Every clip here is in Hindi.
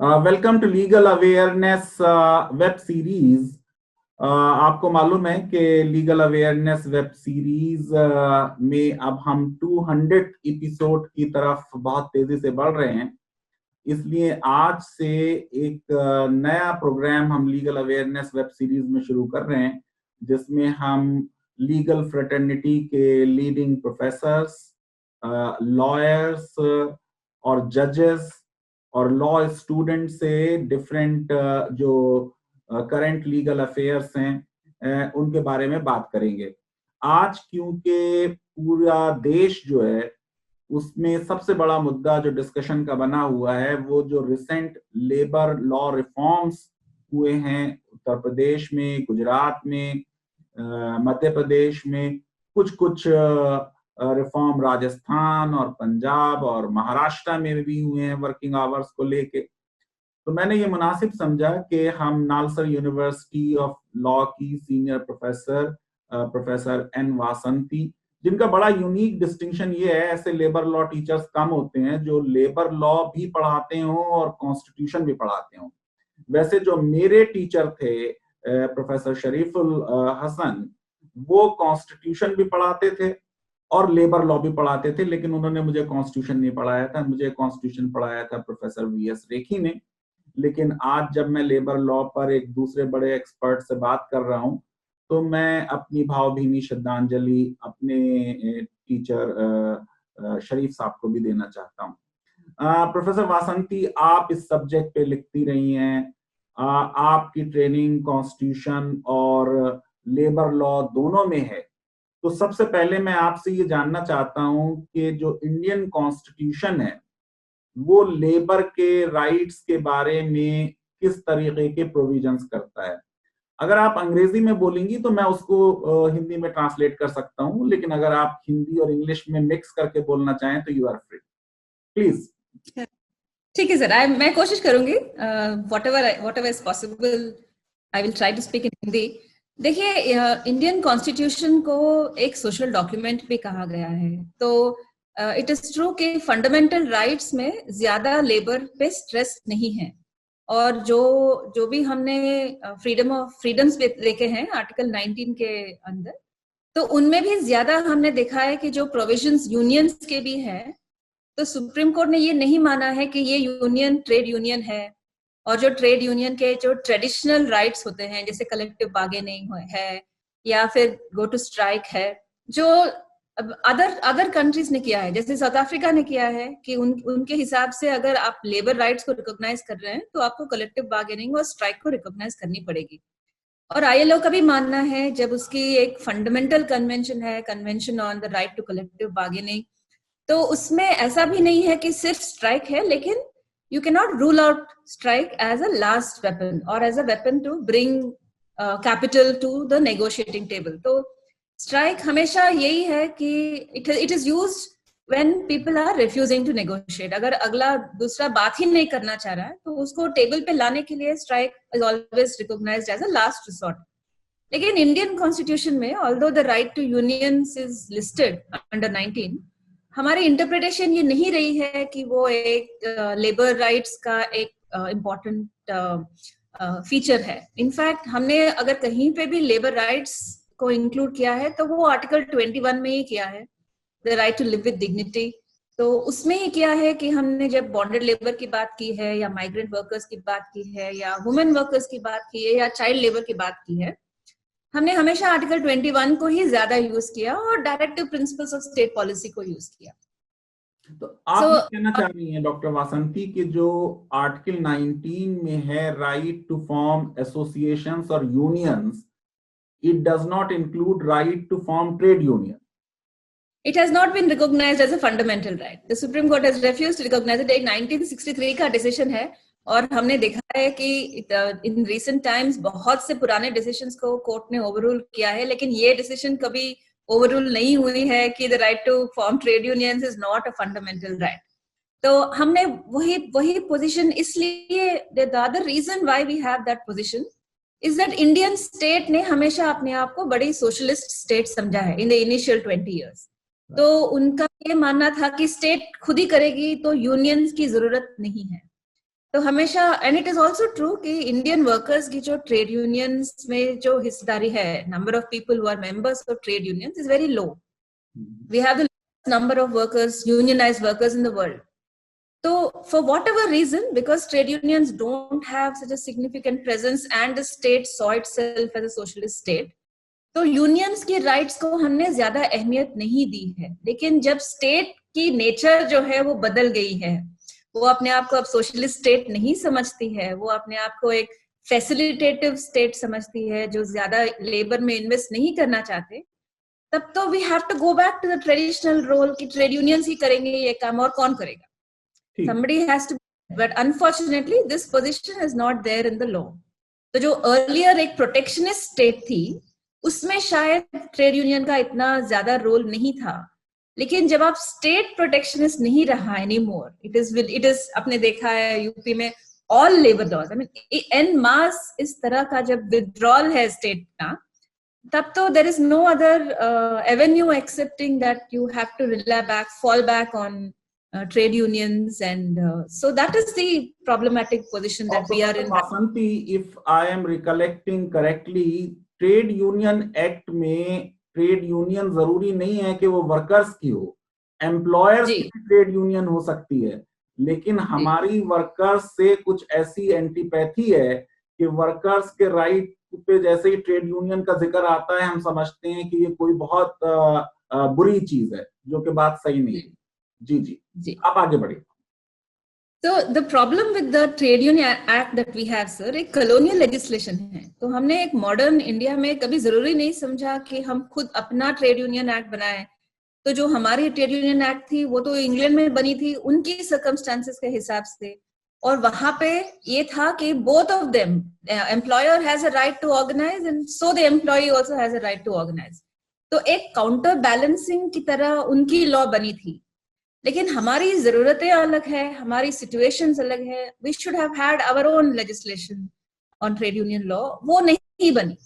Welcome to legal awareness web series. आपको मालूम है कि लीगल अवेयरनेस वेब सीरीज में अब हम 200 एपिसोड की तरफ बहुत तेजी से बढ़ रहे हैं। इसलिए आज से एक नया प्रोग्राम हम लीगल अवेयरनेस वेब सीरीज में शुरू कर रहे हैं, जिसमें हम लीगल फ्रेटर्निटी के लीडिंग प्रोफेसर्स, लॉयर्स और जजेस और लॉ स्टूडेंट से डिफरेंट जो करंट लीगल अफेयर्स हैं उनके बारे में बात करेंगे। आज क्योंकि पूरा देश जो है उसमें सबसे बड़ा मुद्दा जो डिस्कशन का बना हुआ है वो जो रिसेंट लेबर लॉ रिफॉर्म्स हुए हैं उत्तर प्रदेश में, गुजरात में, मध्य प्रदेश में, कुछ कुछ रिफॉर्म राजस्थान और पंजाब और महाराष्ट्र में भी हुए हैं वर्किंग आवर्स को लेके। तो मैंने ये मुनासिब समझा कि हम नालसर यूनिवर्सिटी ऑफ लॉ की सीनियर प्रोफेसर प्रोफेसर एन वासंती, जिनका बड़ा यूनिक डिस्टिंक्शन ये है, ऐसे लेबर लॉ टीचर्स कम होते हैं जो लेबर लॉ भी पढ़ाते हों और कॉन्स्टिट्यूशन भी पढ़ाते हों। वैसे जो मेरे टीचर थे प्रोफेसर शरीफुल हसन, वो कॉन्स्टिट्यूशन भी पढ़ाते थे और लेबर लॉ भी पढ़ाते थे, लेकिन उन्होंने मुझे कॉन्स्टिट्यूशन नहीं पढ़ाया था। मुझे कॉन्स्टिट्यूशन पढ़ाया था प्रोफेसर वीएस रेखी ने। लेकिन आज जब मैं लेबर लॉ पर एक दूसरे बड़े एक्सपर्ट से बात कर रहा हूं, तो मैं अपनी भावभीनी श्रद्धांजलि अपने टीचर शरीफ साहब को भी देना चाहता हूं। प्रोफेसर वासंती, आप इस सब्जेक्ट पे लिखती रही हैं। आपकी ट्रेनिंग कॉन्स्टिट्यूशन और लेबर लॉ दोनों में है। तो सबसे पहले मैं आपसे ये जानना चाहता हूं कि जो इंडियन कॉन्स्टिट्यूशन है वो लेबर के राइट्स के बारे में किस तरीके के प्रोविजंस करता है। अगर आप अंग्रेजी में बोलेंगी तो मैं उसको हिंदी में ट्रांसलेट कर सकता हूं, लेकिन अगर आप हिंदी और इंग्लिश में मिक्स करके बोलना चाहें तो यू आर फ्री, प्लीज। ठीक है सर, मैं कोशिश करूंगी, whatever is possible I will try to speak in Hindi. देखिए, इंडियन कॉन्स्टिट्यूशन को एक सोशल डॉक्यूमेंट भी कहा गया है, तो इट इज ट्रू कि फंडामेंटल राइट्स में ज्यादा लेबर पे स्ट्रेस नहीं है, और जो भी हमने फ्रीडम्स लेके हैं आर्टिकल 19 के अंदर, तो उनमें भी ज्यादा हमने देखा है कि जो प्रोविजंस यूनियंस के भी है, तो सुप्रीम कोर्ट ने ये नहीं माना है कि ये यूनियन ट्रेड यूनियन है, और जो ट्रेड यूनियन के जो ट्रेडिशनल राइट्स होते हैं जैसे कलेक्टिव बार्गेनिंग है या फिर गो टू स्ट्राइक है, जो अदर कंट्रीज ने किया है, जैसे साउथ अफ्रीका ने किया है कि उनके हिसाब से अगर आप लेबर राइट्स को रिकॉग्नाइज कर रहे हैं तो आपको कलेक्टिव बार्गेनिंग और स्ट्राइक को रिकॉग्नाइज करनी पड़ेगी। और आईएलओ का भी मानना है, जब उसकी एक फंडामेंटल कन्वेंशन है, convention on the right to collective bargaining, तो उसमें ऐसा भी नहीं है कि सिर्फ स्ट्राइक है, लेकिन you cannot rule out strike as a last weapon or as a weapon to bring capital to the negotiating table. तो strike हमेशा यही है कि it is used when people are refusing to negotiate. अगर अगला दूसरा बात ही नहीं करना चाह रहा है तो उसको टेबल पे लाने के लिए strike is always recognized as a last resort. लेकिन इंडियन कॉन्स्टिट्यूशन में although the right to unions is listed under 19, हमारी इंटरप्रिटेशन ये नहीं रही है कि वो एक लेबर राइट्स का एक इम्पोर्टेंट फीचर है। इनफैक्ट हमने अगर कहीं पे भी लेबर राइट्स को इंक्लूड किया है तो वो आर्टिकल 21 में ही किया है, the right to live with dignity. तो उसमें ही किया है कि हमने जब बॉन्डेड लेबर की बात की है या माइग्रेंट वर्कर्स की बात की है या वुमेन वर्कर्स की बात की है या चाइल्ड लेबर की बात की है, हमने हमेशा आर्टिकल 21 को ही ज्यादा यूज किया और directive principles of state policy को यूज किया। तो आप ये कहना चाह रही हैं डॉक्टर वासंती कि जो आर्टिकल 19 में है राइट टू फॉर्म एसोसिएशंस और unions, it does not include right to form trade union. It has not been recognized as a fundamental right. The Supreme Court has refused to recognize it. एक 1963 का डिसीजन है, और हमने देखा है कि इन रिसेंट टाइम्स बहुत से पुराने डिसीजंस को कोर्ट ने ओवररूल किया है, लेकिन ये डिसीजन कभी ओवररूल नहीं हुई है कि the right to form trade unions is not a fundamental right. तो हमने वही पोजीशन, इसलिए the other reason why we have that position is that Indian state ने हमेशा अपने आप को बड़ी सोशलिस्ट स्टेट समझा है इन द इनिशियल 20 years। तो उनका ये मानना था कि स्टेट खुद ही करेगी तो यूनियंस की जरूरत नहीं है। तो हमेशा, and it is also true कि इंडियन वर्कर्स की जो ट्रेड यूनियंस में जो हिस्सेदारी है, number of people who are members of trade unions is very low. We have the number of workers, unionized workers in the world. So for whatever reason, because trade unions don't have such a significant presence and the state saw itself as a socialist state, तो यूनियंस की राइट्स को हमने ज्यादा अहमियत नहीं दी है. लेकिन जब स्टेट की नेचर जो है वो बदल गई है, वो अपने आप को अब सोशलिस्ट स्टेट नहीं समझती है, वो अपने आप को एक फैसिलिटेटिव स्टेट समझती है जो ज्यादा लेबर में इन्वेस्ट नहीं करना चाहते, तब तो we have to go back to the traditional role कि ट्रेड यूनियंस ही करेंगे ये काम और कौन करेगा. Somebody has to, but unfortunately this position is not there in the law. तो जो earlier एक protectionist state थी, उसमें शायद ट्रेड यूनियन का इतना ज्यादा रोल नहीं था. लेकिन जब आप स्टेट प्रोटेक्शनिस्ट नहीं रहा anymore, it is आपने देखा है यूपी में all labor laws, I mean en mass इस तरह का जब withdrawal है स्टेट का, तब तो there is no other avenue excepting that you have to fall back on trade unions, and so that is the problematic position that we are in. Vasanti, if I am recollecting correctly, trade union act में ट्रेड यूनियन जरूरी नहीं है कि वो वर्कर्स की हो, एम्प्लॉयर्स की ट्रेड यूनियन हो सकती है. लेकिन हमारी वर्कर्स से कुछ ऐसी एंटीपैथी है कि वर्कर्स के राइट पे जैसे ही ट्रेड यूनियन का जिक्र आता है, हम समझते हैं कि ये कोई बहुत बुरी चीज है, जो कि बात सही नहीं है. जी जी जी, आप आगे बढ़िए. So the problem with the Trade Union Act that we have, sir, एक colonial legislation है. तो हमने एक modern इंडिया में कभी जरूरी नहीं समझा कि हम खुद अपना ट्रेड यूनियन एक्ट बनाए. तो जो हमारी ट्रेड यूनियन एक्ट थी वो तो इंग्लैंड में बनी थी उनकी सर्कमस्टांसेस के हिसाब से, और वहां पे ये था कि both of them, employer has a right to organize and so the employee also has a right to organize. तो एक काउंटर बैलेंसिंग की तरह उनकी लॉ बनी थी. लेकिन हमारी जरूरतें अलग है, हमारी सिचुएशंस अलग है. We should have had our own legislation on trade union law. वो नहीं बनी.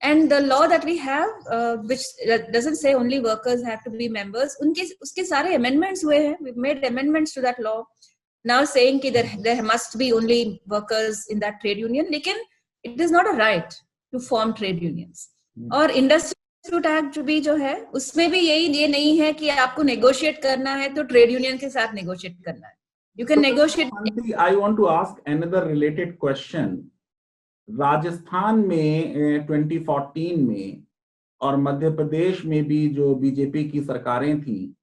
And the law that we have which doesn't say only workers have to be members, उसके सारे अमेंडमेंट्स हुए हैं. We made amendments to that law now saying कि there must be only workers in that trade union. लेकिन it is not a right to form trade unions. और इंडस्ट्री एक्ट भी जो है उसमें भी ये नहीं है कि आपको नेगोशिएट करना है तो ट्रेड यूनियन के साथ नेगोशिएट करना है. You can negotiate. I want to ask another related question. Rajasthan में 2014 में और मध्य प्रदेश में भी जो बीजेपी की सरकारें थी,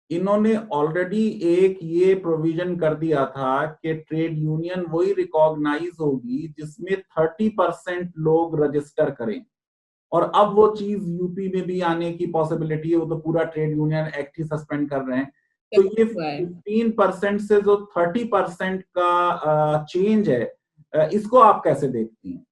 इन्होंने ऑलरेडी एक ये प्रोविजन कर दिया था कि ट्रेड यूनियन वही रिकॉग्नाइज होगी जिसमें 30% लोग रजिस्टर करें. और अब वो चीज यूपी में भी आने की पॉसिबिलिटी है. वो तो पूरा ट्रेड यूनियन एक्ट ही सस्पेंड कर रहे हैं. तो ये 15% से जो 30% का चेंज है, इसको आप कैसे देखती हैं?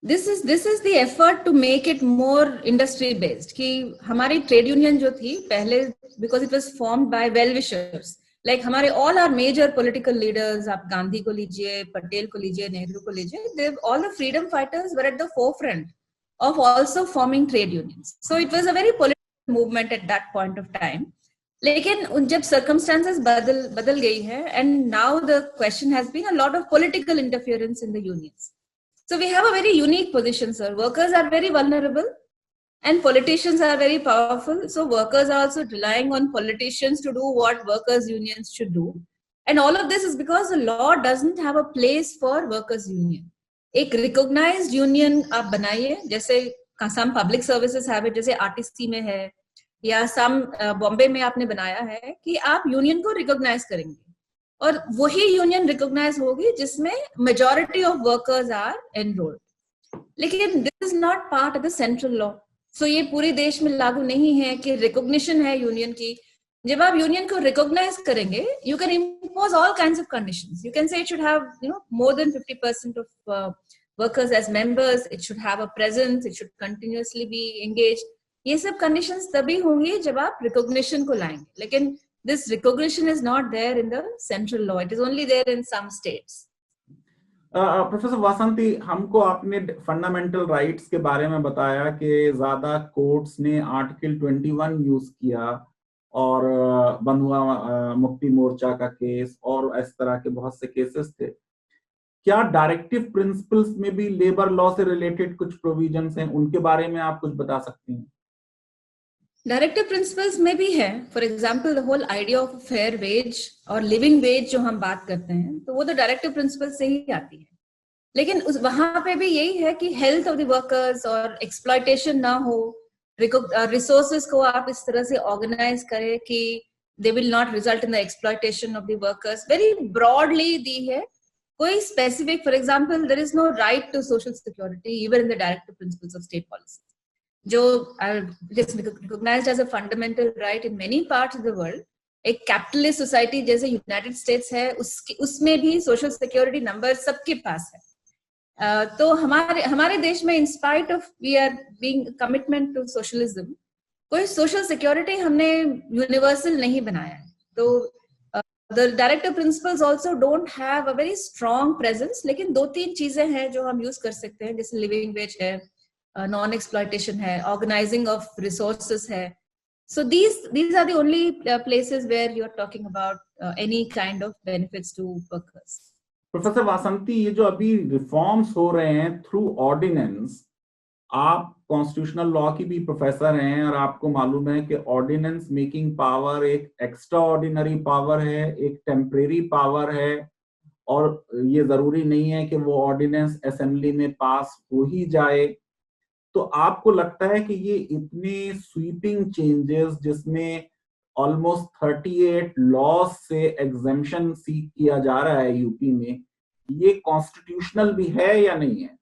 This is the effort to make it more industry based. कि हमारी ट्रेड यूनियन जो थी पहले, because it was formed by well wishers, like हमारे all our major political leaders, आप गांधी को लीजिए, पटेल को लीजिए, नेहरू को लीजिए, all the freedom fighters were at the forefront of also forming trade unions. So it was a very political movement at that point of time. लेकिन जब circumstances बदल गई है, and now the question has been a lot of political interference in the unions. So we have a very unique position, sir. Workers are very vulnerable and politicians are very powerful. So workers are also relying on politicians to do what workers unions should do. And all of this is because the law doesn't have a place for workers union. एक रिकॉग्नाइज्ड यूनियन आप बनाइए, जैसे सम पब्लिक सर्विसेज हैव इट, जैसे आरटीसी में है या सम बॉम्बे में आपने बनाया है कि आप यूनियन को रिकॉग्नाइज करेंगे, और वही यूनियन रिकॉग्नाइज होगी जिसमें majority of workers are enrolled. लेकिन this is not part of the central law. So ये पूरे देश में लागू नहीं है कि रिकॉग्निशन है यूनियन की. जब आप यूनियन को रिकॉग्नाइज करेंगे, you can impose all kinds of conditions. You can say it should have, more than 50% of workers as members. It should have a presence. It should continuously be engaged. ये सब conditions तभी होंगी जब आप recognition को लाएंगे. लेकिन this recognition is not there in the central law. It is only there in some states. Professor Vasanti, हमको आपने फंडामेंटल राइट्स के बारे में बताया कि ज्यादा कोर्ट्स ने आर्टिकल 21 यूज किया और बंधुआ मुक्ति मोर्चा का केस और इस तरह के बहुत से केसेस थे। क्या डायरेक्टिव प्रिंसिपल्स में भी लेबर लॉ से रिलेटेड कुछ प्रोविजंस हैं, उनके बारे में आप कुछ बता सकती हैं? डायरेक्टिव प्रिंसिपल्स में भी है। For example the whole idea of fair wage और लिविंग वेज जो हम बात करते हैं, तो वो तो डायरेक्टिव प्रिंसिपल से ही आती है। लेकिन उस वहां पे भी यही है कि हेल्थ ऑफ द वर्कर्स और एक्सप्लॉयटेशन ना हो, रिसोर्सेज को आप इस तरह से ऑर्गेनाइज करें कि they will not result in the exploitation of the workers, very broadly दी है। कोई specific, for example there is no right to social security even in the directive principles of state policy, जो recognised as a fundamental right in many parts of the world. एक कैपिटलिस्ट सोसाइटी जैसे यूनाइटेड स्टेट्स है, उसमें भी सोशल सिक्योरिटी नंबर सबके पास है। तो हमारे देश में, in spite of we are being commitment to socialism, कोई सोशल सिक्योरिटी हमने यूनिवर्सल नहीं बनाया है। तो the directive principles also don't have a very strong presence, लेकिन 2-3 चीजें हैं जो हम यूज कर सकते हैं, जैसे लिविंग वेज है, नॉन एक्सप्लॉयटेशन है, ऑर्गेनाइजिंग ऑफ रिसोर्सेस है। So these are the only places where you're talking about any kind of benefits to workers. Professor Vasanti, ये जो अभी रिफॉर्म्स हो रहे हैं थ्रू ऑर्डिनेंस, आप कॉन्स्टिट्यूशनल लॉ की भी प्रोफेसर हैं और आपको मालूम है कि ऑर्डिनेंस मेकिंग पावर एक एक्स्ट्रा ऑर्डिनरी पावर है, एक टेम्परेरी पावर है, और ये जरूरी नहीं है कि वो ऑर्डिनेंस असेंबली में पास हो ही जाए। तो आपको लगता है कि ये इतने स्वीपिंग चेंजेस, जिसमें ऑलमोस्ट 38 लॉज से एग्जेम्पशन सीक किया जा रहा है यूपी में, ये कॉन्स्टिट्यूशनल भी है या नहीं है?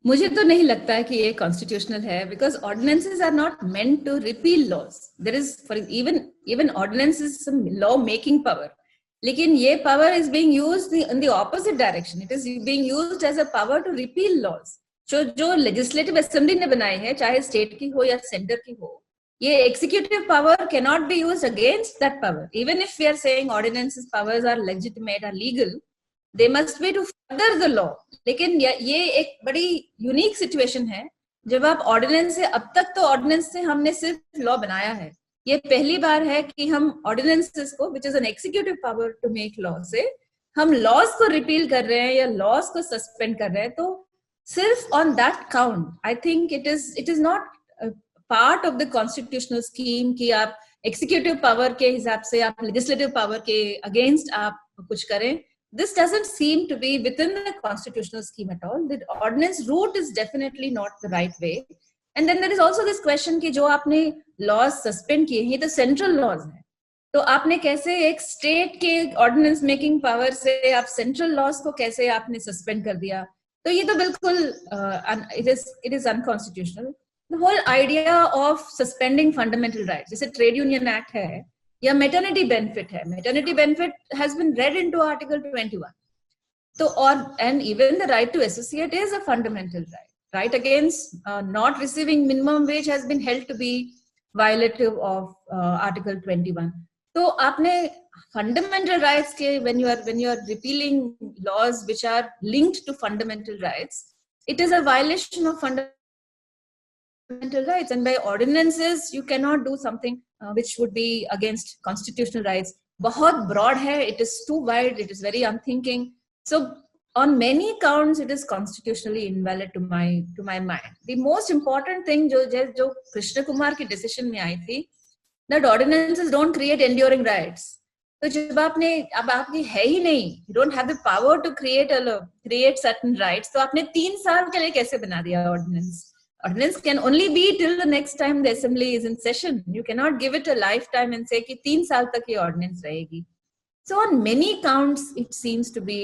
मुझे तो नहीं लगता है कि ये कॉन्स्टिट्यूशनल है, because ordinances are not meant to repeal laws. There is for even ordinances some law making power, लेकिन ये power is being used in the opposite direction. It is being used as a power to repeal laws. जो लेजिस्लेटिव असेंबली ने बनाई है, चाहे स्टेट की हो या सेंटर की हो, ये executive power cannot be used against that power. Even if we are saying ordinances powers are legitimate or legal, they must be to further the law. लेकिन ये एक बड़ी यूनिक सिचुएशन है जब आप ऑर्डिनेंस से, अब तक तो ऑर्डिनेंस से हमने सिर्फ लॉ बनाया है, ये पहली बार है कि हम ऑर्डिनेंसेस को, which is an executive power to make law, से हम लॉज को रिपील कर रहे हैं या लॉज को सस्पेंड कर रहे हैं। तो सिर्फ on that count I think it is not part of the constitutional scheme कि आप एक्सिक्यूटिव पावर के हिसाब से, आप लेजिस्लेटिव पावर के अगेंस्ट आप कुछ करें। This doesn't seem to be within the constitutional scheme at all. The ordinance route is definitely not the right way. And then there is also this question कि जो आपने laws suspend किए हैं, ये तो central laws हैं, तो आपने कैसे एक state के ordinance making power से आप central laws को कैसे आपने suspend कर दिया? तो ये तो बिल्कुल it is unconstitutional. The whole idea of suspending fundamental rights, जैसे trade union act है या मैटरनिटी बेनिफिट है, maternity benefit has been read into article 21. तो और and even the right to associate is a fundamental right. Right against not receiving minimum wage has been held to be violative of article 21. तो आपने फंडामेंटल राइट्स के when you are repealing laws which are linked to fundamental rights, it is a violation of fundamental rights, and by ordinances you cannot do something which would be against constitutional rights. बहुत broad है, it is too wide, it is very unthinking. So on many counts it is constitutionally invalid to my mind. The most important thing जो कृष्ण कुमार की decision में आई थी, that ordinances don't create enduring rights. तो जब आपने, अब आपकी है ही नहीं, you don't have the power to create certain rights, तो आपने 3 साल के लिए कैसे बना दिया ordinance? Ordinance can only be till the next time the assembly is in session. You cannot give it a lifetime and say कि 3 साल तक ये ordinance रहेगी. So on many counts, it seems to be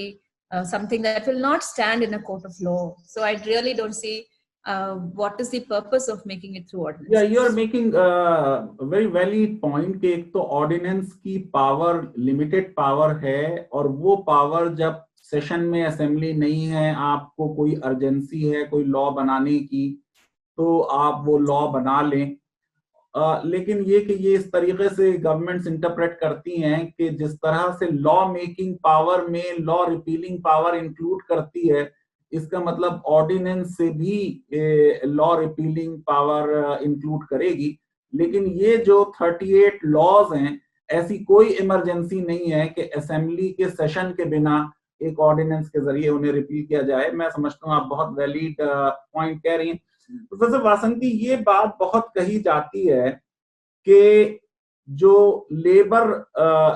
something that will not stand in a court of law. So I really don't see what is the purpose of making it through ordinance. Yeah, you are making a very valid point कि एक तो ordinance की power limited power है, और वो power जब session में assembly नहीं है, आपको कोई urgency है कोई law बनाने की, तो आप वो लॉ बना लें। लेकिन ये कि ये इस तरीके से गवर्नमेंट्स इंटरप्रेट करती हैं कि जिस तरह से लॉ मेकिंग पावर में लॉ रिपीलिंग पावर इंक्लूड करती है, इसका मतलब ऑर्डिनेंस से भी लॉ रिपीलिंग पावर इंक्लूड करेगी। लेकिन ये जो 38 लॉज हैं, ऐसी कोई इमरजेंसी नहीं है कि असेंबली के सेशन के बिना एक ऑर्डिनेंस के जरिए उन्हें रिपील किया जाए। मैं समझता हूँ आप बहुत वैलिड पॉइंट कह रही हैं प्रोफेसर वासंती। ये बात बहुत कही जाती है कि जो लेबर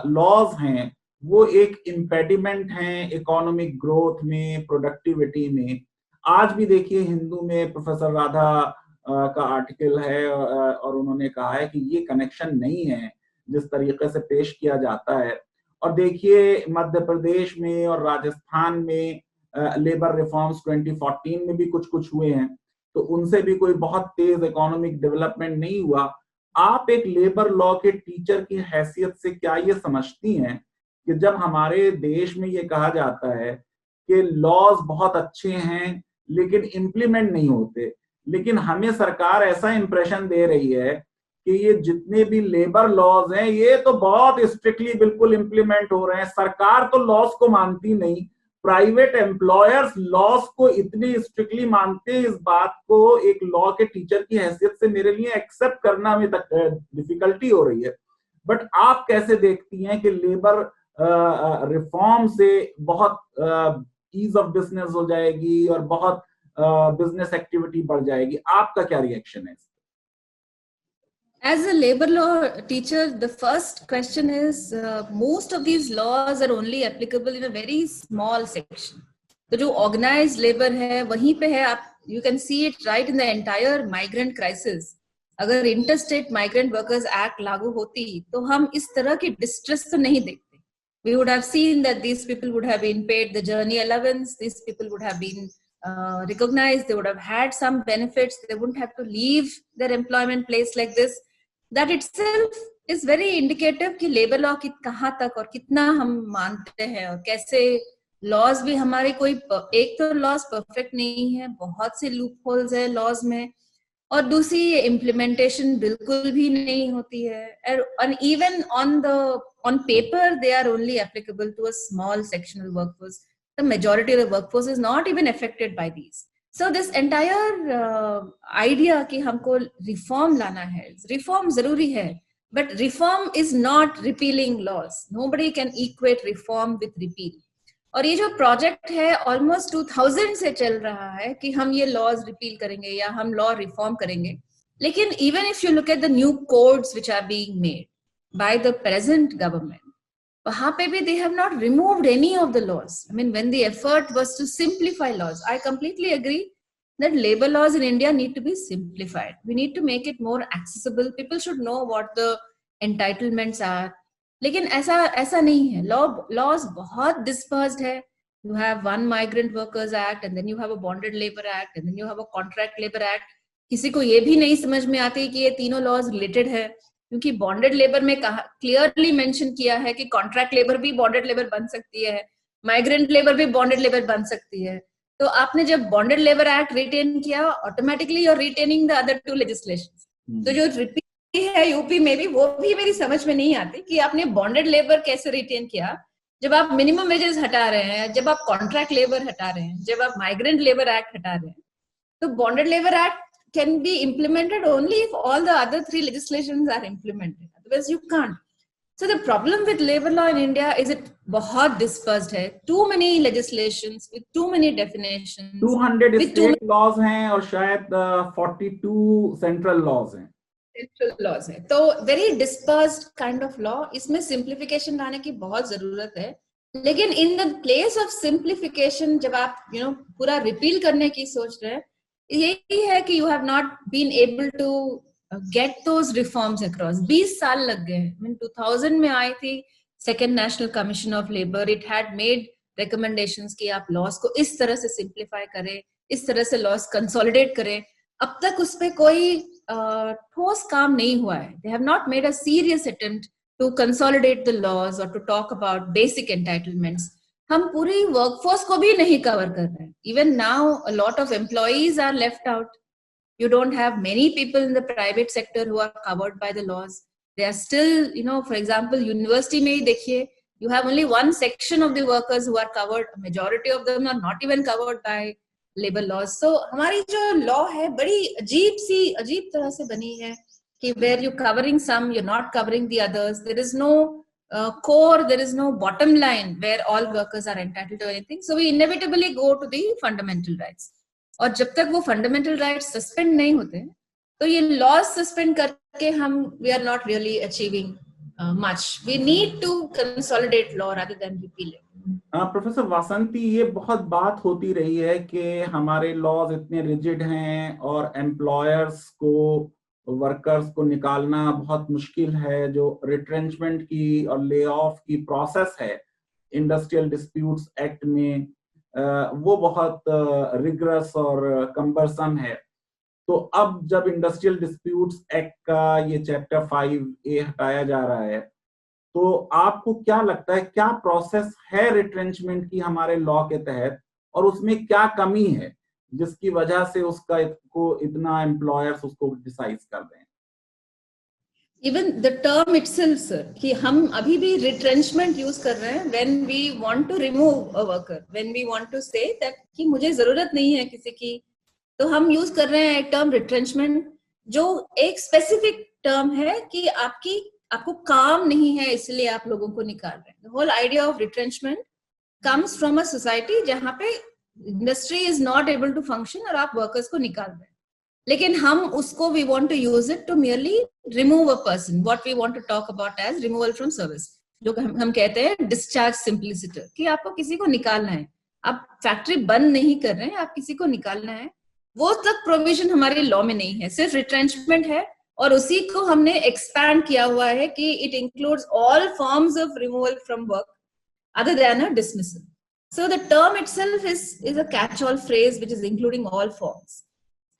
लॉज हैं वो एक इम्पेडिमेंट हैं इकोनॉमिक ग्रोथ में, प्रोडक्टिविटी में। आज भी देखिए हिंदू में प्रोफेसर राधा का आर्टिकल है और उन्होंने कहा है कि ये कनेक्शन नहीं है जिस तरीके से पेश किया जाता है। और देखिए मध्य प्रदेश में और राजस्थान में लेबर रिफॉर्म्स 2014 में भी कुछ कुछ हुए हैं, तो उनसे भी कोई बहुत तेज इकोनॉमिक डेवलपमेंट नहीं हुआ। आप एक लेबर लॉ के टीचर की हैसियत से क्या ये समझती हैं कि जब हमारे देश में ये कहा जाता है कि लॉज बहुत अच्छे हैं लेकिन इम्प्लीमेंट नहीं होते, लेकिन हमें सरकार ऐसा इंप्रेशन दे रही है कि ये जितने भी लेबर लॉज हैं ये तो बहुत स्ट्रिक्टली बिल्कुल इम्प्लीमेंट हो रहे हैं, सरकार तो लॉज को मानती नहीं, प्राइवेट एम्प्लॉयर्स लॉज को इतनी स्ट्रिक्टली मानते हैं। इस बात को एक लॉ के टीचर की हैसियत से मेरे लिए एक्सेप्ट करना में डिफिकल्टी हो रही है। बट आप कैसे देखती हैं कि लेबर रिफॉर्म से बहुत ईज ऑफ बिजनेस हो जाएगी और बहुत बिजनेस एक्टिविटी बढ़ जाएगी? आपका क्या रिएक्शन है? As a labor law teacher, the first question is most of these laws are only applicable in a very small section. तो जो organized labor है वहीं पे है। आप you can see it right in the entire migrant crisis. अगर Interstate Migrant Workers Act लागू होती तो हम इस तरह की distress तो नहीं देखते. We would have seen that these people would have been paid the journey allowance. These people would have been recognized. They would have had some benefits. They wouldn't have to leave their employment place like this. That itself is very indicative कि लेबर लॉ कहाँ तक और कितना हम मानते हैं और कैसे लॉज भी हमारे कोई एक तो लॉज परफेक्ट नहीं है, बहुत से लूप होल्स है लॉज में, और दूसरी ये इम्प्लीमेंटेशन बिल्कुल भी नहीं होती है। and even on paper they are only applicable to a small sectional workforce. The majority of the workforce is not even affected by these. So this entire idea कि हमको reform लाना है, reform जरूरी है, but reform is not repealing laws. Nobody can equate reform with repeal. और ये जो प्रोजेक्ट है ऑलमोस्ट 2000 से चल रहा है कि हम ये लॉज रिपील करेंगे या हम लॉ रिफॉर्म करेंगे, लेकिन even if you look at the new codes which are being made by the present government, वहां पे भी they have not removed any of the laws. I mean, when the effort was to simplify laws, I completely agree that labor laws in India need to be simplified. We need to make it more accessible. People should know what the entitlements are. लेकिन ऐसा नहीं है। laws बहुत dispersed है. You have one Migrant Workers Act and then you have a Bonded Labor Act and then you have a Contract Labor Act. किसी को ये भी नहीं समझ में आती कि ये तीनों laws related है, क्योंकि बॉन्डेड लेबर में क्लियरली मेंशन किया है कि कॉन्ट्रैक्ट लेबर भी बॉन्डेड लेबर बन सकती है, माइग्रेंट लेबर भी बॉन्डेड लेबर बन सकती है। तो आपने जब बॉन्डेड लेबर एक्ट रिटेन किया, automatically you are retaining the other two legislations. तो जो रिपील है यूपी में भी, वो भी मेरी समझ में नहीं आती कि आपने बॉन्डेड लेबर कैसे रिटेन किया जब आप मिनिमम वेजेस हटा रहे हैं, जब आप कॉन्ट्रैक्ट लेबर हटा रहे हैं, जब आप माइग्रेंट लेबर एक्ट हटा रहे हैं। तो bonded labour act can be implemented only if all the other three legislations are implemented. Otherwise, you can't. So the problem with labor law in India is it बहुत dispersed है. Too many legislations with too many definitions. 200 state laws हैं और शायद 42 central laws हैं. Central laws हैं. तो very dispersed kind of law. इसमें simplification लाने की बहुत जरूरत है. लेकिन in the place of simplification, जब आप पूरा repeal करने की सोच रहे हैं, यही है कि you have not been able to get those reforms across. 20 साल लग गए। I mean, 2000 में आई थी Second National Commission of Labor. It had made recommendations कि आप laws को इस तरह से simplify करें, इस तरह से laws consolidate करें। अब तक उस पे कोई ठोस काम नहीं हुआ है. They have not made a serious attempt to consolidate the laws or to talk about basic entitlements. हम पूरी वर्कफोर्स को भी नहीं कवर कर रहे हैं. Even now, a lot of employees are left out. You don't have many people in the private sector who are covered by the laws. They are still, for example, university में ही देखिए, you have only one section of the workers who are covered. A majority of them are not even covered by labor laws. So हमारी जो law है बड़ी अजीब तरह से बनी है. कि where you're covering some, you're not covering the others. There is no core, there is no bottom line where all workers are entitled to anything. So we inevitably go to the fundamental rights. और जब तक वो fundamental rights suspend नहीं होते, तो ये laws suspend करके हम we are not really achieving much. We need to consolidate law rather than repeal it. Professor Vasanti, ये बहुत बात होती रही है कि हमारे लॉज इतने रिजिड हैं और एम्प्लॉयर्स को, वर्कर्स को निकालना बहुत मुश्किल है. जो रिट्रेंचमेंट की और ले ऑफ की प्रोसेस है इंडस्ट्रियल डिस्प्यूट्स एक्ट में, वो बहुत रिगरस और कंबरसम है. तो अब जब इंडस्ट्रियल डिस्प्यूट्स एक्ट का ये चैप्टर 5A हटाया जा रहा है, तो आपको क्या लगता है, क्या प्रोसेस है रिट्रेंचमेंट की हमारे लॉ के तहत, और उसमें क्या कमी है जिसकी वजह से उसका इतना एम्प्लॉयर्स उसको डिसाइड कर दें? Even the term itself, sir, कि हम अभी भी retrenchment यूज कर रहे हैं when we want to remove a worker, when we want to say that कि मुझे जरूरत नहीं है किसी की, तो हम यूज कर रहे हैं एक टर्म retrenchment जो एक स्पेसिफिक टर्म है कि आपको काम नहीं है इसलिए आप लोगों को निकाल रहे हैं. The whole idea of retrenchment comes from a society जहाँ पे industry is not able to function और आप वर्कर्स को निकाल रहे हैं. लेकिन हम उसको we want to use it to merely remove a person, what we want to talk about as removal from service, जो हम कहते हैं डिस्चार्ज सिंप्लिसिटर, कि आपको किसी को निकालना है, आप फैक्ट्री बंद नहीं कर रहे हैं, आप किसी को निकालना है. वो तक प्रोविजन हमारे लॉ में नहीं है, सिर्फ रिट्रेंचमेंट है, और उसी को हमने एक्सपैंड किया हुआ है कि it includes all forms of removal from work other than a dismissal. So the term itself is a catch-all phrase which is including all forms.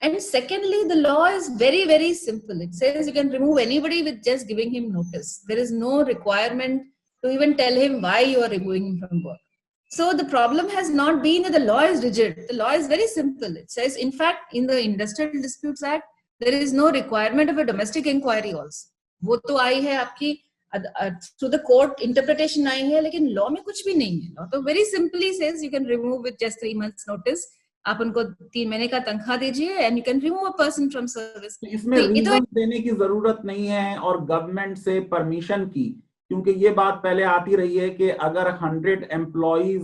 And secondly, the law is very, very simple. It says you can remove anybody with just giving him notice. There is no requirement to even tell him why you are removing him from work. So the problem has not been that the law is rigid. The law is very simple. It says, in fact, in the Industrial Disputes Act, there is no requirement of a domestic inquiry also. वो तो आई है आपकी through the court interpretation आई है, लेकिन लॉ में कुछ भी नहीं है. लॉ तो very simply says you can remove with just 3 months notice. आप उनको 3 महीने का तनख्वाह दीजिए and you can remove a person from service. इसमें रीजन देने की जरूरत नहीं है और गवर्नमेंट से परमिशन की, क्योंकि ये बात पहले आती रही है कि अगर 100 एम्प्लॉइज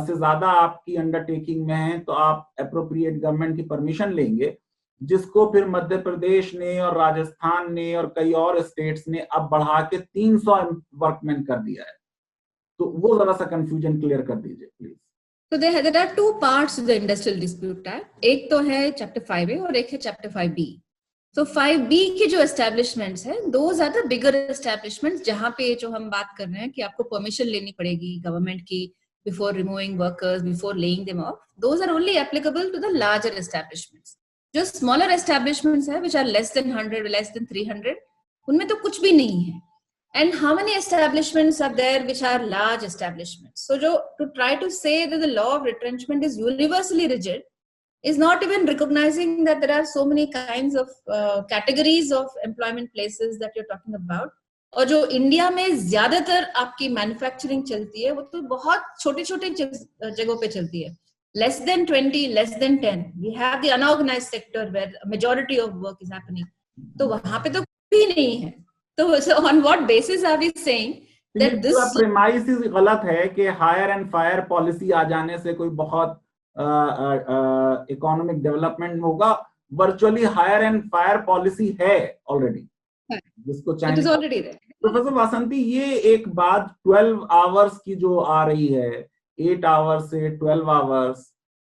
से ज्यादा आपकी अंडरटेकिंग में है तो आप अप्रोप्रिएट गवर्नमेंट की परमिशन लेंगे, जिसको फिर मध्य प्रदेश ने और राजस्थान ने और कई और स्टेट्स ने अब बढ़ा के 300 वर्कमैन कर दिया है. तो वो जरा सा कंफ्यूजन क्लियर कर दीजिए please. So there are two parts to the Industrial Dispute Act. एक तो है चैप्टर 5A और एक है चैप्टर 5B. So 5B की जो एस्टेब्लिशमेंट्स है, those are the bigger establishments, जहाँ पे जो हम बात कर रहे हैं कि आपको परमिशन लेनी पड़ेगी गवर्नमेंट की before removing workers, before laying them off. Those are only applicable to the larger establishments. जो स्मॉलर एस्टेब्लिशमेंट्स है which are less than 100, less than 300, उनमें तो कुछ भी नहीं है. And how many establishments are there which are large establishments? So to try to say that the law of retrenchment is universally rigid is not even recognizing that there are so many kinds of categories of employment places that you're talking about. और जो इंडिया में ज्यादातर आपकी मैन्युफैक्चरिंग चलती है वो तो बहुत छोटे छोटे जगहों पे चलती है. Less than 20, less than 10. We have the unorganized sector where a majority of work is happening. तो वहां पे तो कुछ भी नहीं है. तो so on what basis are we saying that this premise गलत है कि हायर एंड फायर पॉलिसी आ जाने से कोई बहुत इकोनॉमिक डेवलपमेंट होगा? Virtually hire and fire policy है ऑलरेडी, जिसको चाहिए. प्रोफेसर वासंती, ये एक बात 12 आवर्स की जो आ रही है, 8 आवर्स से 12 आवर्स,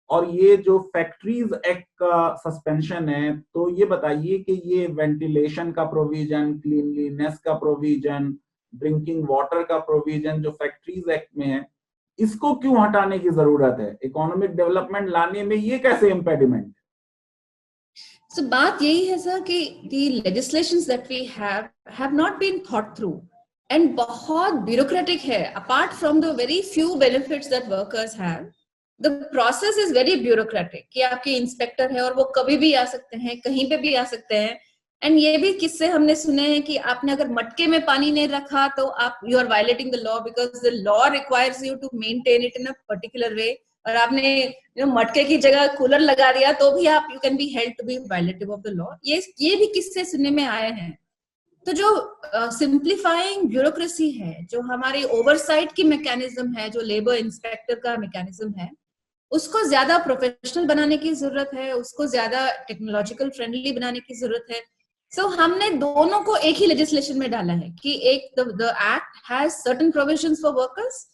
और ये जो फैक्ट्रीज एक्ट का सस्पेंशन है, तो ये बताइए कि ये वेंटिलेशन का प्रोविजन, क्लीनलीनेस का प्रोविजन, ड्रिंकिंग वाटर का प्रोविजन जो फैक्ट्रीज एक्ट में है, इसको क्यों हटाने की जरूरत है? इकोनॉमिक डेवलपमेंट लाने में ये कैसे इम्पेडिमेंट? So बात यही है सर कि the legislations that we have not been thought through and बहुत bureaucratic है. Apart from the very few benefits that workers have, the process is very bureaucratic. कि आपके इंस्पेक्टर है और वो कभी भी आ सकते हैं, कहीं पे भी आ सकते हैं. एंड ये भी किस्से हमने सुने हैं कि आपने अगर मटके में पानी नहीं रखा तो आप you are violating the law because the law requires you to maintain it in a particular way. और आपने मटके की जगह कूलर लगा दिया तो भी आप you can be held to be violative of the law. ये भी किस्से सुनने में आए हैं। तो जो सिंप्लीफाइंग ब्यूरोक्रेसी है, जो हमारी ओवरसाइट की मैकेनिज्म है, जो लेबर इंस्पेक्टर का मैकेनिज्म है, उसको ज्यादा प्रोफेशनल बनाने की जरूरत है, उसको ज्यादा टेक्नोलॉजिकल फ्रेंडली बनाने की जरूरत है। सो हमने दोनों को एक ही लेजिस्लेशन में डाला है कि एक the act has certain provisions for workers,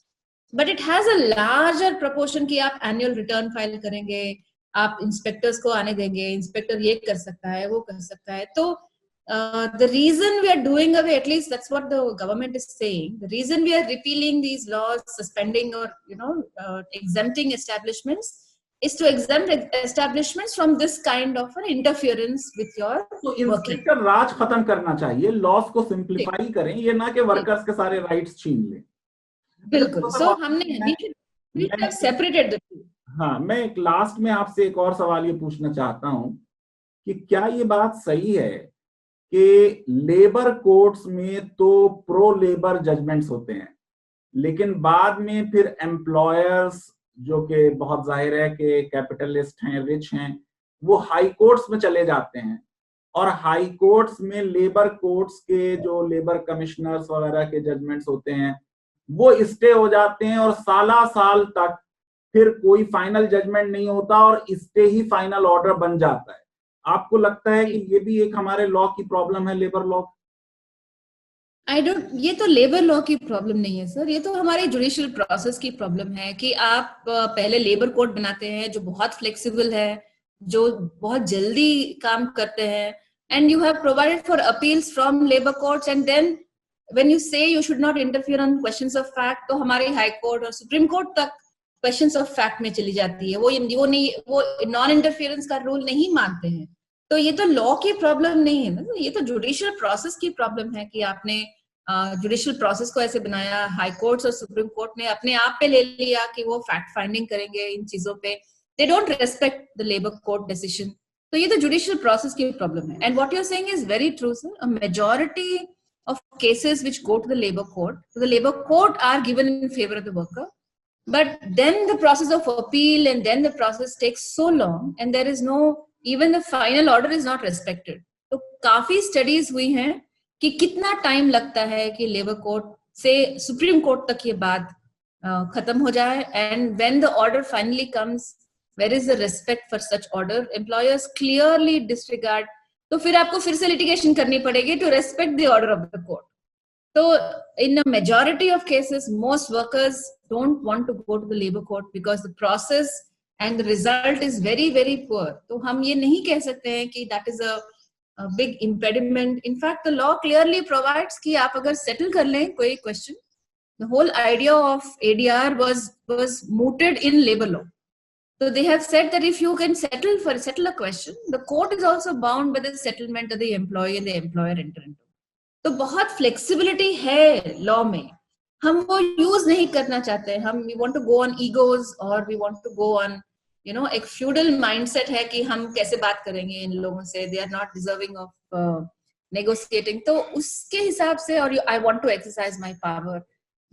but it has a larger proportion कि आप एनुअल रिटर्न फाइल करेंगे, आप इंस्पेक्टर्स को आने देंगे, इंस्पेक्टर ये कर सकता है, वो कर सकता है। तो the reason we are doing away, at least that's what the government is saying, the reason we are repealing these laws, suspending or exempting establishments, is to exempt establishments from this kind of an interference with your working. Inspector raj खत्म करना चाहिए, लॉस को सिंप्लीफाई करें, ये ना कि वर्कर्स के सारे राइट्स छीन लें। बिल्कुल। सो हमने सेपरेटेड द टू। हाँ, मैं एक लास्ट में आपसे एक और सवाल ये पूछना चाहता हूं कि क्या ये बात सही है कि लेबर कोर्ट्स में तो प्रो लेबर जजमेंट्स होते हैं, लेकिन बाद में फिर एम्प्लॉयर्स जो कि बहुत जाहिर है कि कैपिटलिस्ट हैं, रिच हैं, वो हाई कोर्ट्स में चले जाते हैं और हाई कोर्ट्स में लेबर कोर्ट्स के जो लेबर कमिश्नर्स वगैरह के जजमेंट्स होते हैं वो स्टे हो जाते हैं और साला साल तक फिर कोई फाइनल जजमेंट नहीं होता और स्टे ही फाइनल ऑर्डर बन जाता है। आपको लगता है कि ये भी एक हमारे लॉ की प्रॉब्लम है, लेबर लॉ? ये तो लेबर लॉ की प्रॉब्लम नहीं है सर, ये तो हमारी जुडिशियल प्रोसेस की प्रॉब्लम है कि आप पहले लेबर कोड बनाते हैं जो बहुत फ्लेक्सिबल है, जो बहुत जल्दी काम करते हैं, and you have provided for appeals from labour courts, and then when you say you should not interfere on questions of fact, तो हमारे हाई कोर्ट और सुप्रीम कोर्ट तक क्वेश्चंस ऑफ फैक्ट में चली जाती है। वो नॉन इंटरफियरेंस का रूल नहीं मानते हैं। तो ये तो लॉ की प्रॉब्लम नहीं है ना, ये तो जुडिशियल प्रोसेस की प्रॉब्लम है कि आपने जुडिशियल प्रोसेस को ऐसे बनाया, हाई कोर्ट्स और सुप्रीम कोर्ट ने अपने आप पे ले लिया कि वो फैक्ट फाइंडिंग करेंगे इन चीजों पे, they don't respect the labour court decision. तो ये तो जुडिशियल प्रोसेस की प्रॉब्लम है। And what you are saying is very true sir, a majority of cases which go to the labor court, so the labor court are given in favor of the worker, but then the process of appeal and then the process takes so long and there is no, even the final order is not respected. तो काफी स्टडीज हुई हैं कि कितना टाइम लगता है कि लेबर कोर्ट से सुप्रीम कोर्ट तक ये बात खत्म हो जाए, and when the order finally comes, where is the respect for such order? Employers clearly disregard, तो फिर आपको फिर से लिटिगेशन करनी पड़ेगी to respect the order of the court. तो in a majority of cases most workers don't want to go to the labour court because the process and the result is very very poor. तो हम ये नहीं कह सकते हैं कि that is a big impediment. In fact the law clearly provides कि आप अगर सेटल कर लें कोई question, the whole idea of ADR was mooted in labor law. So they have said that if you can settle a question, the court is also bound by the settlement of the employee and the employer enter into. तो बहुत flexibility है law में, हम वो use नहीं करना चाहते हैं। हम we want to go on egos or we want to go on एक feudal mindset है कि हम कैसे बात करेंगे इन लोगों से, they are not deserving of negotiating. तो उसके हिसाब से, और I want to exercise my power.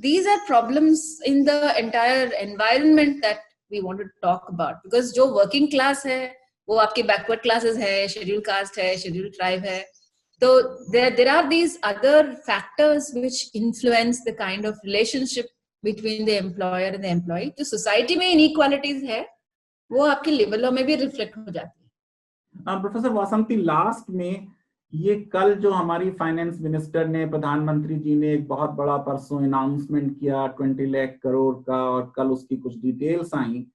These are problems in the entire environment that we want to talk about, because जो working class है वो आपके backward classes है, scheduled caste है, scheduled tribe है, तो there are these other factors which influence the kind of relationship between the employer and the employee. तो society में inequalities है, वो आपके labor law में भी reflect हो जाती है। प्रोफेसर वासंती, लास्ट में ये कल जो हमारी फाइनेंस मिनिस्टर ने, प्रधानमंत्री जी ने एक बहुत बड़ा परसों अनाउंसमेंट किया 20 लाख करोड़ का, और कल उसकी कुछ डिटेल्स आई,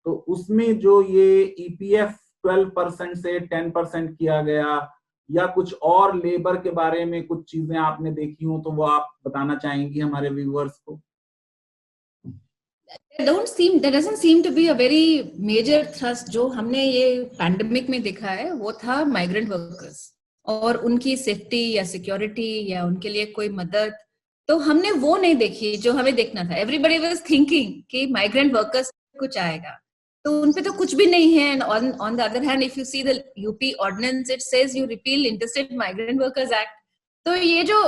तो उसमें जो ये EPF 12% से 10% किया गया, या कुछ और लेबर के बारे में कुछ चीजें आपने देखी हो तो वो आप बताना चाहेंगी हमारे व्यूअर्स को? There doesn't seem to be a very major thrust. जो हमने ये पैंडेमिक में देखा है वो था माइग्रेंट वर्कर्स और उनकी सेफ्टी या सिक्योरिटी या उनके लिए कोई मदद, तो हमने वो नहीं देखी जो हमें देखना था। एवरीबडी वाज थिंकिंग कि माइग्रेंट वर्कर्स कुछ आएगा, तो उनपे तो कुछ भी नहीं है। On the other hand, if you see the UP ordinance, it says you repeal interstate migrant workers act. तो ये जो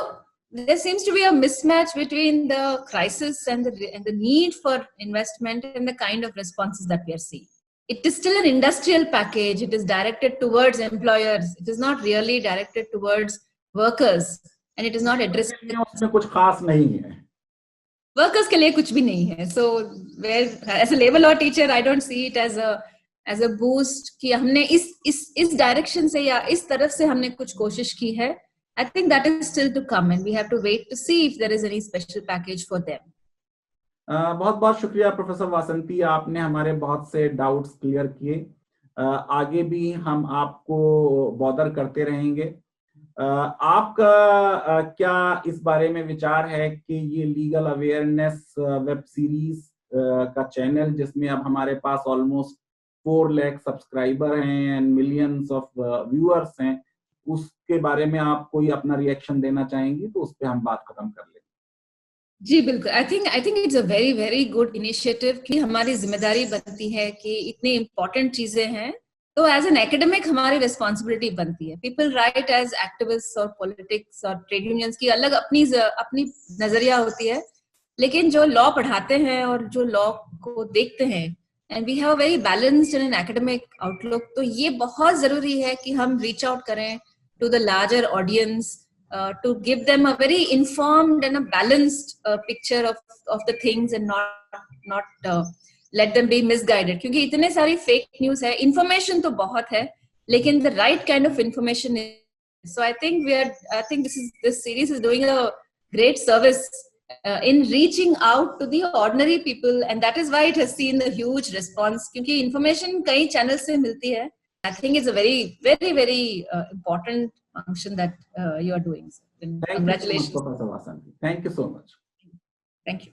there seems to be a mismatch between the crisis and the need for investment and the kind of responses that we are seeing. It is still an industrial package. It is directed towards employers. It is not really directed towards workers, and it is not addressing. उसमें कुछ खास नहीं है. Workers के लिए कुछ भी नहीं है. So, where as a labor law teacher, I don't see it as a boost कि हमने इस direction से या इस तरफ से हमने कुछ कोशिश की है. I think that is still to come, and we have to wait to see if there is any special package for them. बहुत बहुत शुक्रिया प्रोफेसर वासंती, आपने हमारे बहुत से डाउट्स क्लियर किए. आगे भी हम आपको बॉदर करते रहेंगे. आपका क्या इस बारे में विचार है कि ये लीगल अवेयरनेस वेब सीरीज का चैनल, जिसमें अब हमारे पास ऑलमोस्ट 4 लाख सब्सक्राइबर हैं एंड मिलियंस ऑफ व्यूअर्स हैं, उसके बारे में आप कोई अपना रिएक्शन देना चाहेंगी तो उस पे हम बात खत्म कर लेंगे. जी बिल्कुल. I think it's a very very good initiative कि हमारी जिम्मेदारी बनती है कि इतनी इंपॉर्टेंट चीजें हैं तो एज एन एकेडमिक हमारी रिस्पॉन्सिबिलिटी बनती है. पीपल राइट एज एक्टिविस्ट और पॉलिटिक्स और ट्रेड यूनियंस की अलग अपनी नजरिया होती है, लेकिन जो लॉ पढ़ाते हैं और जो लॉ को देखते हैं and we have a very balanced and academic outlook, तो ये बहुत जरूरी है कि हम रीच आउट करें to the larger audience to give them a very informed and a balanced picture of the things and not let them be misguided. क्योंकि इतने सारी fake news है, information तो बहुत है, लेकिन the right kind of information is. So I think this series is doing a great service in reaching out to the ordinary people, and that is why it has seen a huge response. क्योंकि information कई channels से मिलती है. I think it's a very, very, very important function that you are doing. Congratulations. Thank you so much, Professor Vasanti. Thank you so much. Thank you.